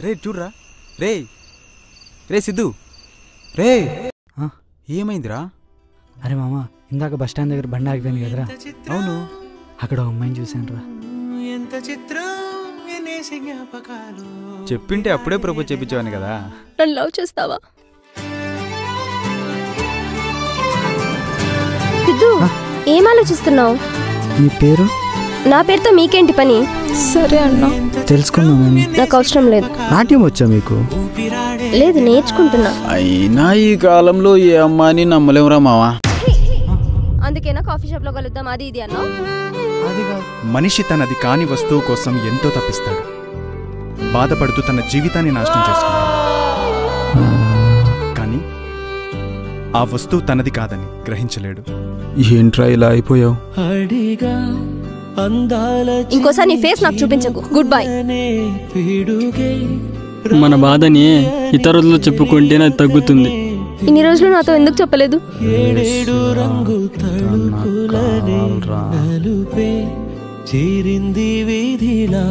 రే చూడరా రే రే సిద్ధు రే ఏమైందిరా? అరే మామ, ఇందాక బస్ స్టాండ్ దగ్గర బండి ఆగిపోయింది కదరా. అవును, అక్కడ ఒక అమ్మాయిని చూశాను రా. చెప్పింటే అప్పుడే ప్రపోజ్ చేయించేవాని కదా. నన్ను లవ్ చేస్తావా? సిద్ధు, ఏం ఆలోచిస్తున్నావు? నీ పేరు? నా పేరుతో మీకేంటి పని? సరే అన్నా, తెలుసుకుందామని. నాకు అవసరం లేదు. నాట్యం వచ్చా మీకు? లేదు, నేర్చుకుంటున్నా. అయినా ఈ కాలంలో ఏ అమ్మాయిని నమ్మలేమురా మావా. అందుకేనా కాఫీ షాప్ లో కలుద్దాం అది ఇది అన్నా? మనిషి తనది కాని వస్తువు కోసం ఎంతో తప్పిస్తాడు, బాధపడుతూ తన జీవితాన్ని నాశనం చేసుకుంటాడు. కానీ ఆ వస్తువు తనది కాదని గ్రహించలేడు. ఏంట్రా ఇలా అయిపోయావు? ఇంకోసారి నీ ఫేస్ నాకు చూపించకు. Good bye. మన బాధని ఇతరులతో చెప్పుకుంటేనే తగ్గుతుంది. ఇన్ని రోజులు నాతో ఎందుకు చెప్పలేదు? చేరింది వీధిలా